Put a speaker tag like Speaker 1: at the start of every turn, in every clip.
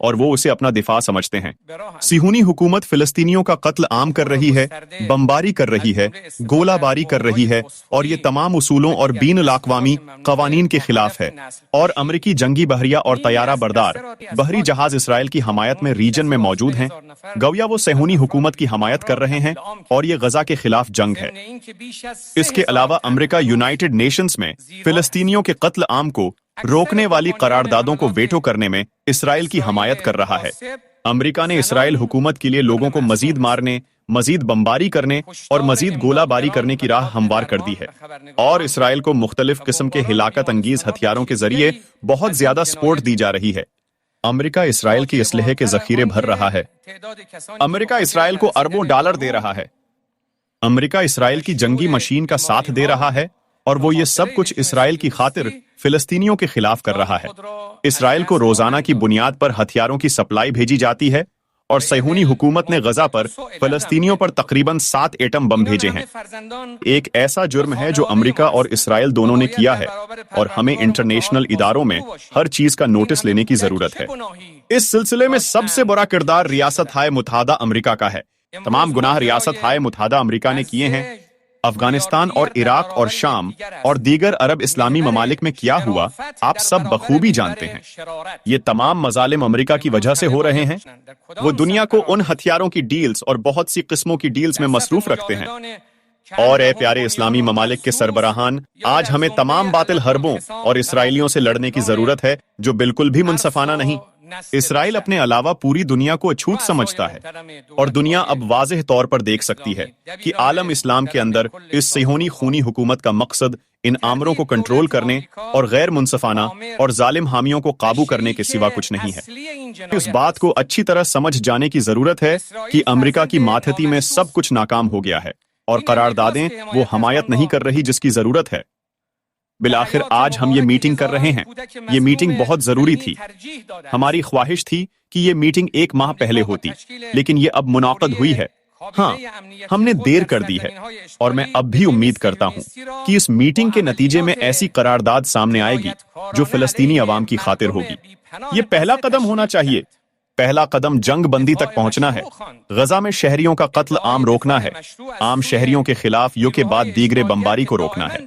Speaker 1: اور وہ اسے اپنا دفاع سمجھتے ہیں۔ صہیونی حکومت فلسطینیوں کا قتل عام کر رہی ہے، بمباری کر رہی ہے، گولہ باری کر رہی ہے، اور یہ تمام اصولوں اور بین الاقوامی قوانین کے خلاف ہے۔ اور امریکی جنگی بحریہ اور طیارہ بردار بحری جہاز اسرائیل کی حمایت میں ریجن میں موجود ہیں۔ گویا وہ صہیونی حکومت کی حمایت کر رہے ہیں، اور یہ غزہ کے خلاف جنگ ہے۔ اس کے علاوہ امریکہ یونائیٹڈ نیشنز میں فلسطینیوں کے قتل عام کو روکنے والی قراردادوں کو ویٹو کرنے میں اسرائیل کی حمایت کر رہا ہے۔ امریکہ نے اسرائیل حکومت کے لیے لوگوں کو مزید مارنے، مزید بمباری کرنے اور مزید گولہ باری کرنے کی راہ ہموار کر دی ہے، اور اسرائیل کو مختلف قسم کے ہلاکت انگیز ہتھیاروں کے ذریعے بہت زیادہ سپورٹ دی جا رہی ہے۔ امریکہ اسرائیل کے اسلحے کے ذخیرے بھر رہا ہے۔ امریکہ اسرائیل کو اربوں ڈالر دے رہا ہے۔ امریکہ اسرائیل کی جنگی مشین کا ساتھ دے رہا ہے، اور وہ یہ سب کچھ اسرائیل کی خاطر فلسطینیوں کے خلاف کر رہا ہے۔ اسرائیل کو روزانہ کی بنیاد پر ہتھیاروں کی سپلائی بھیجی جاتی ہے، اور صہیونی حکومت نے غزہ پر فلسطینیوں پر تقریباً 7 ایٹم بم بھیجے ہیں۔ ایک ایسا جرم ہے جو امریکہ اور اسرائیل دونوں نے کیا ہے، اور ہمیں انٹرنیشنل اداروں میں ہر چیز کا نوٹس لینے کی ضرورت ہے۔ اس سلسلے میں سب سے بڑا کردار ریاست ہائے متحدہ امریکہ کا ہے۔ تمام گناہ ریاست ہائے متحدہ امریکہ نے کیے ہیں۔ افغانستان اور عراق اور شام اور دیگر عرب اسلامی ممالک میں کیا ہوا آپ سب بخوبی جانتے ہیں۔ یہ تمام مظالم امریکہ کی وجہ سے ہو رہے ہیں۔ وہ دنیا کو ان ہتھیاروں کی ڈیلز اور بہت سی قسموں کی ڈیلز میں مصروف رکھتے ہیں۔ اور اے پیارے اسلامی ممالک کے سربراہان، آج ہمیں تمام باطل حربوں اور اسرائیلیوں سے لڑنے کی ضرورت ہے، جو بالکل بھی منصفانہ نہیں۔ اسرائیل اپنے علاوہ پوری دنیا کو اچھوت سمجھتا ہے، اور دنیا اب واضح طور پر دیکھ سکتی ہے کہ عالم اسلام کے اندر اس صہیونی خونی حکومت کا مقصد ان آمروں کو کنٹرول کرنے اور غیر منصفانہ اور ظالم حامیوں کو قابو کرنے کے سوا کچھ نہیں ہے۔ اس بات کو اچھی طرح سمجھ جانے کی ضرورت ہے کہ امریکہ کی ماتحتی میں سب کچھ ناکام ہو گیا ہے، اور قراردادیں وہ حمایت نہیں کر رہی جس کی ضرورت ہے۔ بالآخر آج ہم یہ میٹنگ کر رہے ہیں۔ یہ میٹنگ بہت ضروری تھی۔ ہماری خواہش تھی کہ یہ میٹنگ 1 ماہ پہلے ہوتی، لیکن یہ اب منعقد ہوئی ہے۔ ہاں، ہم نے دیر کر دی ہے، اور میں اب بھی امید کرتا ہوں کہ اس میٹنگ کے نتیجے میں ایسی قرارداد سامنے آئے گی جو فلسطینی عوام کی خاطر ہوگی۔ یہ پہلا قدم ہونا چاہیے۔ پہلا قدم جنگ بندی تک پہنچنا ہے۔ غزہ میں شہریوں کا قتل عام روکنا ہے۔ عام شہریوں کے خلاف یو کے بعد دیگر بمباری کو روکنا ہے۔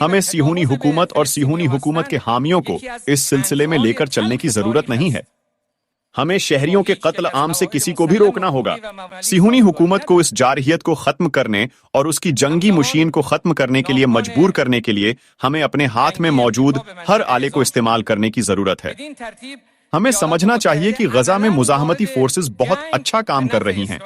Speaker 1: ہمیں صہیونی حکومت اور صہیونی حکومت کے حامیوں کو اس سلسلے میں لے کر چلنے کی ضرورت نہیں ہے۔ ہمیں شہریوں کے قتل عام سے کسی کو بھی روکنا ہوگا۔ صہیونی حکومت کو اس جارحیت کو ختم کرنے اور اس کی جنگی مشین کو ختم کرنے کے لیے مجبور کرنے کے لیے ہمیں اپنے ہاتھ میں موجود ہر آلے کو استعمال کرنے کی ضرورت ہے۔ ہمیں سمجھنا چاہیے کہ غزہ میں مزاحمتی فورسز بہت اچھا کام کر رہی ہیں،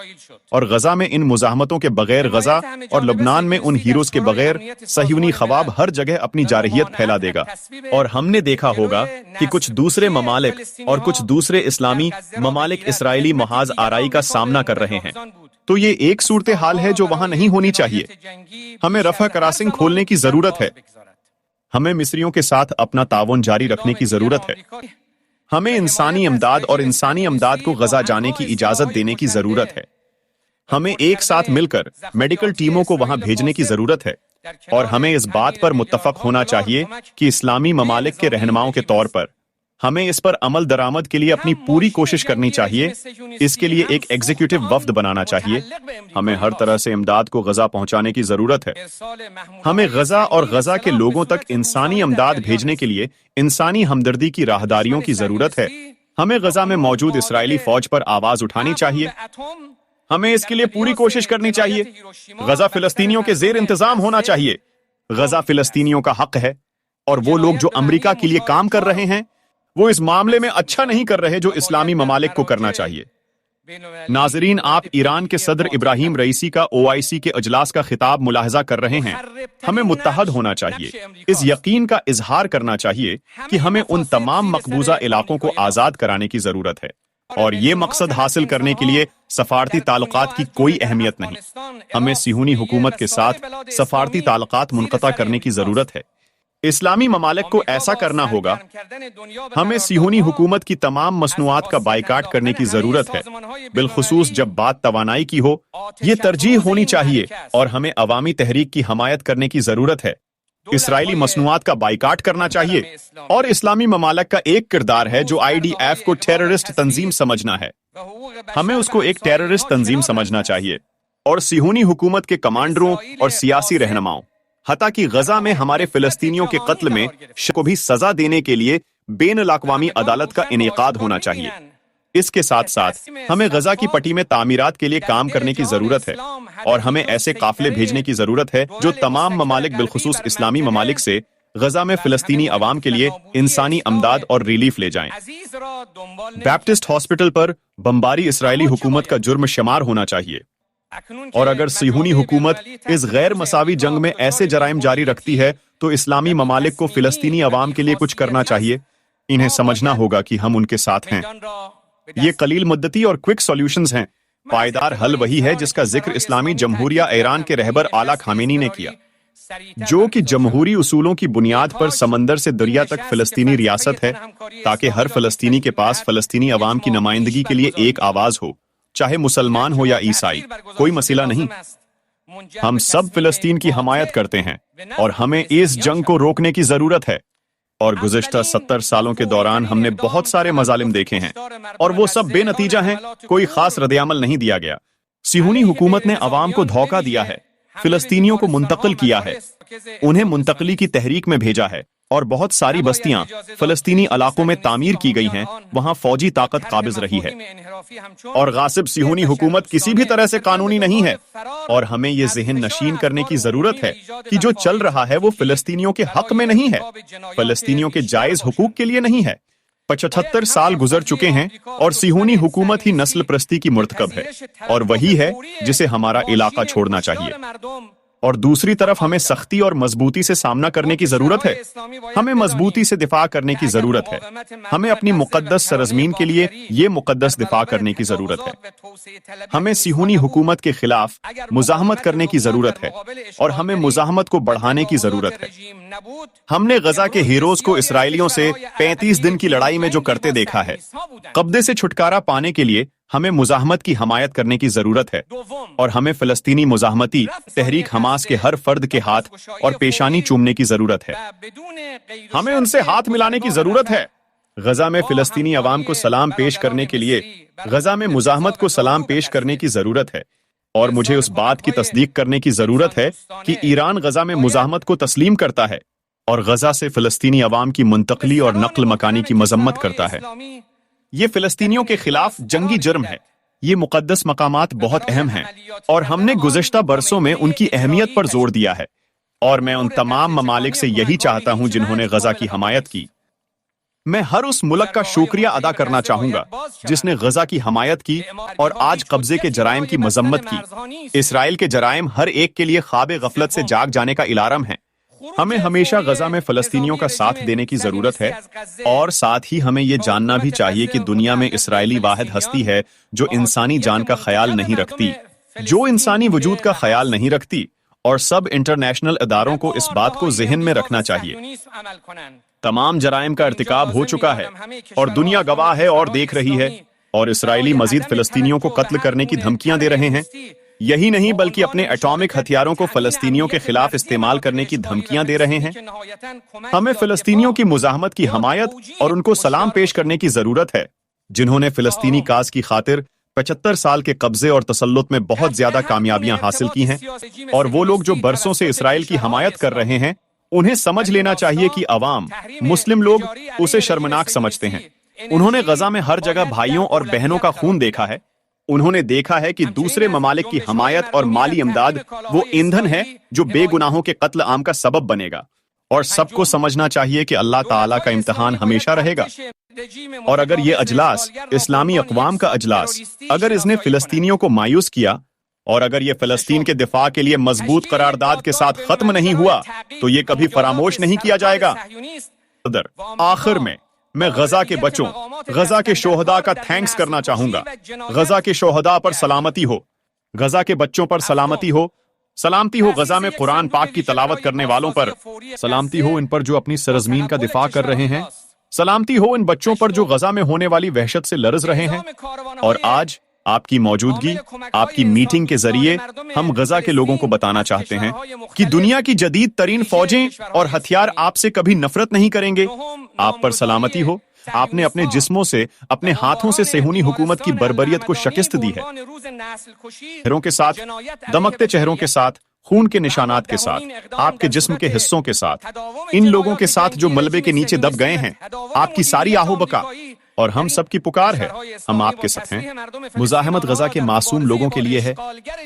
Speaker 1: اور غزہ میں ان مزاحمتوں کے بغیر غزہ اور لبنان میں ان ہیروز کے بغیر صہیونی خواب ہر جگہ اپنی جارحیت پھیلا دے گا۔ اور ہم نے دیکھا ہوگا کہ کچھ دوسرے ممالک اور کچھ دوسرے اسلامی ممالک اسرائیلی محاذ آرائی کا سامنا کر رہے ہیں۔ تو یہ ایک صورتحال ہے جو وہاں نہیں ہونی چاہیے۔ ہمیں رفح کراسنگ کھولنے کی ضرورت ہے۔ ہمیں مصریوں کے ساتھ اپنا تعاون جاری رکھنے کی ضرورت ہے۔ ہمیں انسانی امداد اور انسانی امداد کو غزہ جانے کی اجازت دینے کی ضرورت ہے۔ ہمیں ایک ساتھ مل کر میڈیکل ٹیموں کو وہاں بھیجنے کی ضرورت ہے، اور ہمیں اس بات پر متفق ہونا چاہیے کہ اسلامی ممالک کے رہنماؤں کے طور پر ہمیں اس پر عمل درآمد کے لیے اپنی پوری کوشش کرنی چاہیے۔ اس کے لیے ایک ایگزیکٹو وفد بنانا چاہیے۔ ہمیں ہر طرح سے امداد کو غزہ پہنچانے کی ضرورت ہے۔ ہمیں غزہ اور غزہ کے لوگوں تک انسانی امداد بھیجنے کے لیے انسانی ہمدردی کی راہداریوں کی ضرورت ہے۔ ہمیں غزہ میں موجود اسرائیلی فوج پر آواز اٹھانی چاہیے۔ ہمیں اس کے لیے پوری کوشش کرنی چاہیے۔ غزہ فلسطینیوں کے زیر انتظام ہونا چاہیے۔ غزہ فلسطینیوں کا حق ہے، اور وہ لوگ جو امریکہ کے لیے کام کر رہے ہیں وہ اس معاملے میں اچھا نہیں کر رہے جو اسلامی ممالک کو کرنا چاہیے۔ ناظرین، آپ ایران کے صدر ابراہیم رئیسی کا OIC کے اجلاس کا خطاب ملاحظہ کر رہے ہیں۔ ہمیں متحد ہونا چاہیے، اس یقین کا اظہار کرنا چاہیے کہ ہمیں ان تمام مقبوضہ علاقوں کو آزاد کرانے کی ضرورت ہے، اور یہ مقصد حاصل کرنے کے لیے سفارتی تعلقات کی کوئی اہمیت نہیں۔ ہمیں صہیونی حکومت کے ساتھ سفارتی تعلقات منقطع کرنے کی ضرورت ہے۔ اسلامی ممالک کو ایسا کرنا ہوگا۔ ہمیں صہیونی حکومت کی تمام مصنوعات کا بائیکاٹ کرنے کی ضرورت ہے، بالخصوص جب بات توانائی کی ہو۔ یہ ترجیح ہونی چاہیے، اور ہمیں عوامی تحریک کی حمایت کرنے کی ضرورت ہے۔ اسرائیلی مصنوعات کا بائیکاٹ کرنا چاہیے، اور اسلامی ممالک کا ایک کردار ہے جو IDF کو ٹیررسٹ تنظیم سمجھنا ہے۔ ہمیں اس کو ایک ٹیررسٹ تنظیم سمجھنا چاہیے، اور صہیونی حکومت کے کمانڈروں اور سیاسی رہنماؤں، حتیٰ کہ غزہ میں ہمارے فلسطینیوں کے قتل میں کو بھی سزا دینے کے لیے بین الاقوامی عدالت کا انعقاد ہونا چاہیے۔ اس کے ساتھ ساتھ ہمیں غزہ کی پٹی میں تعمیرات کے لیے کام کرنے کی ضرورت ہے، اور ہمیں ایسے قافلے بھیجنے کی ضرورت ہے جو تمام ممالک بالخصوص اسلامی ممالک سے غزہ میں فلسطینی عوام کے لیے انسانی امداد اور ریلیف لے جائیں۔ بیپٹسٹ ہاسپٹل پر بمباری اسرائیلی حکومت کا جرم شمار ہونا چاہیے، اور اگر صہیونی حکومت اس غیر مساوی جنگ میں ایسے جرائم جاری رکھتی ہے تو اسلامی ممالک کو فلسطینی عوام کے لیے کچھ کرنا چاہیے۔ انہیں سمجھنا ہوگا کہ ہم ان کے ساتھ ہیں۔ یہ قلیل مدتی اور کوئک سولوشنز ہیں۔ پائیدار حل وہی ہے جس کا ذکر اسلامی جمہوریہ ایران کے رہبر اعلیٰ خامنئی نے کیا، جو کہ جمہوری اصولوں کی بنیاد پر سمندر سے دریا تک فلسطینی ریاست ہے، تاکہ ہر فلسطینی کے پاس فلسطینی عوام کی نمائندگی کے لیے ایک آواز ہو، چاہے مسلمان ہو یا عیسائی، کوئی مسئلہ نہیں۔ ہم سب فلسطین کی حمایت کرتے ہیں، اور ہمیں اس جنگ کو روکنے کی ضرورت ہے۔ اور گزشتہ 70 سالوں کے دوران ہم نے بہت سارے مظالم دیکھے ہیں، اور وہ سب بے نتیجہ ہیں، کوئی خاص ردعمل نہیں دیا گیا۔ صہیونی حکومت نے عوام کو دھوکہ دیا ہے، فلسطینیوں کو منتقل کیا ہے، انہیں منتقلی کی تحریک میں بھیجا ہے، اور بہت ساری بستیاں فلسطینی علاقوں میں تعمیر کی گئی ہیں، وہاں فوجی طاقت قابض رہی ہے، اور غاصب صہیونی حکومت کسی بھی طرح سے قانونی نہیں ہے۔ اور ہمیں یہ ذہن نشین کرنے کی ضرورت ہے کہ جو چل رہا ہے وہ فلسطینیوں کے حق میں نہیں ہے، فلسطینیوں کے جائز حقوق کے لیے نہیں ہے۔ 75 سال گزر چکے ہیں، اور صہیونی حکومت ہی نسل پرستی کی مرتکب ہے، اور وہی ہے جسے ہمارا علاقہ چھوڑنا چاہیے۔ اور دوسری طرف ہمیں سختی اور مضبوطی سے سامنا کرنے کی ضرورت ہے، ہمیں مضبوطی سے دفاع کرنے کی ضرورت ہے، ہمیں اپنی مقدس سرزمین کے لیے یہ مقدس دفاع کرنے کی ضرورت ہے۔ ہمیں صہیونی حکومت کے خلاف مزاحمت کرنے کی ضرورت ہے، اور ہمیں مزاحمت کو بڑھانے کی ضرورت ہے۔ ہم نے غزہ کے ہیروز کو اسرائیلیوں سے 35 دن کی لڑائی میں جو کرتے دیکھا ہے۔ قبضے سے چھٹکارا پانے کے لیے ہمیں مزاحمت کی حمایت کرنے کی ضرورت ہے، اور ہمیں فلسطینی مزاحمتی تحریک حماس کے ہر فرد کے ہاتھ اور پیشانی چومنے کی ضرورت ہے۔ ہمیں ان سے ہاتھ ملانے کی ضرورت ہے۔ غزہ میں فلسطینی عوام کو سلام پیش کرنے کے لیے غزہ میں مزاحمت کو سلام پیش کرنے کی ضرورت ہے، اور مجھے اس بات کی تصدیق کرنے کی ضرورت ہے کہ ایران غزہ میں مزاحمت کو تسلیم کرتا ہے، اور غزہ سے فلسطینی عوام کی منتقلی اور نقل مکانی کی مذمت کرتا ہے۔ یہ فلسطینیوں کے خلاف جنگی جرم ہے۔ یہ مقدس مقامات بہت اہم ہیں، اور ہم نے گزشتہ برسوں میں ان کی اہمیت پر زور دیا ہے، اور میں ان تمام ممالک سے یہی چاہتا ہوں جنہوں نے غزہ کی حمایت کی۔ میں ہر اس ملک کا شکریہ ادا کرنا چاہوں گا جس نے غزہ کی حمایت کی اور آج قبضے کے جرائم کی مذمت کی۔ اسرائیل کے جرائم ہر ایک کے لیے خواب غفلت سے جاگ جانے کا الارم ہے۔ ہمیں ہمیشہ غزہ میں فلسطینیوں کا ساتھ دینے کی ضرورت ہے، اور ساتھ ہی ہمیں یہ جاننا بھی چاہیے کہ دنیا میں اسرائیلی واحد ہستی ہے جو انسانی جان کا خیال نہیں رکھتی، جو انسانی وجود کا خیال نہیں رکھتی، اور سب انٹرنیشنل اداروں کو اس بات کو ذہن میں رکھنا چاہیے۔ تمام جرائم کا ارتکاب ہو چکا ہے، اور دنیا گواہ ہے اور دیکھ رہی ہے، اور اسرائیلی مزید فلسطینیوں کو قتل کرنے کی دھمکیاں دے رہے ہیں۔ یہی نہیں بلکہ اپنے ایٹامک ہتھیاروں کو فلسطینیوں کے خلاف استعمال کرنے کی دھمکیاں دے رہے ہیں۔ ہمیں فلسطینیوں کی مزاحمت کی حمایت اور ان کو سلام پیش کرنے کی ضرورت ہے، جنہوں نے فلسطینی کاز کی خاطر 75 سال کے قبضے اور تسلط میں بہت زیادہ کامیابیاں حاصل کی ہیں، اور وہ لوگ جو برسوں سے اسرائیل کی حمایت کر رہے ہیں، انہیں سمجھ لینا چاہیے کہ عوام، مسلم لوگ اسے شرمناک سمجھتے ہیں۔ انہوں نے غزہ میں ہر جگہ بھائیوں اور بہنوں کا خون دیکھا ہے۔ انہوں نے دیکھا ہے کہ دوسرے ممالک کی حمایت اور مالی امداد وہ ایندھن ہے جو بے گناہوں کے قتل عام کا سبب بنے گا، اور سب کو سمجھنا چاہیے کہ اللہ تعالیٰ کا امتحان ہمیشہ رہے گا۔ اور اگر یہ اجلاس، اسلامی اقوام کا اجلاس، اگر اس نے فلسطینیوں کو مایوس کیا، اور اگر یہ فلسطین کے دفاع کے لیے مضبوط قرارداد کے ساتھ ختم نہیں ہوا، تو یہ کبھی فراموش نہیں کیا جائے گا۔ آخر میں غزہ کے بچوں، غزہ کے شہداء کا تھینکس کرنا چاہوں گا۔ غزہ کے شہداء پر سلامتی ہو، غزہ کے بچوں پر سلامتی ہو، سلامتی ہو غزہ میں قرآن پاک کی تلاوت کرنے والوں پر، سلامتی ہو ان پر جو اپنی سرزمین کا دفاع کر رہے ہیں، سلامتی ہو ان بچوں پر جو غزہ میں ہونے والی وحشت سے لرز رہے ہیں۔ اور آپ کی موجودگی، آپ کی میٹنگ کے ذریعے ہم غزہ کے لوگوں کو بتانا چاہتے ہیں کہ دنیا کی جدید ترین فوجیں اور ہتھیار آپ سے کبھی نفرت نہیں کریں گے۔ آپ پر سلامتی ہو۔ آپ نے اپنے جسموں سے، اپنے ہاتھوں سے صہیونی حکومت کی بربریت کو شکست دی ہے۔ چہروں کے ساتھ، دمکتے چہروں کے ساتھ، خون کے نشانات کے ساتھ، آپ کے جسم کے حصوں کے ساتھ، ان لوگوں کے ساتھ جو ملبے کے نیچے دب گئے ہیں، آپ کی ساری آہو بکا اور ہم سب کی پکار ہے، ہم آپ کے ساتھ ہیں۔ مزاحمت غزہ کے معصوم لوگوں کے لیے ہے۔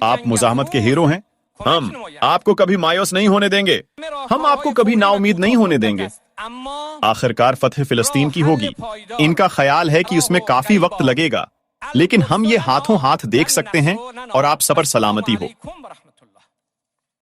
Speaker 1: آپ مزاحمت کے ہیرو ہیں۔ ہم آپ کو کبھی مایوس نہیں ہونے دیں گے، ہم آپ کو کبھی نا امید نہیں ہونے دیں گے۔ آخرکار فتح فلسطین کی ہوگی۔ ان کا خیال ہے کہ اس میں کافی وقت لگے گا، لیکن ہم یہ ہاتھوں ہاتھ دیکھ سکتے ہیں اور آپ سب پر سلامتی ہو۔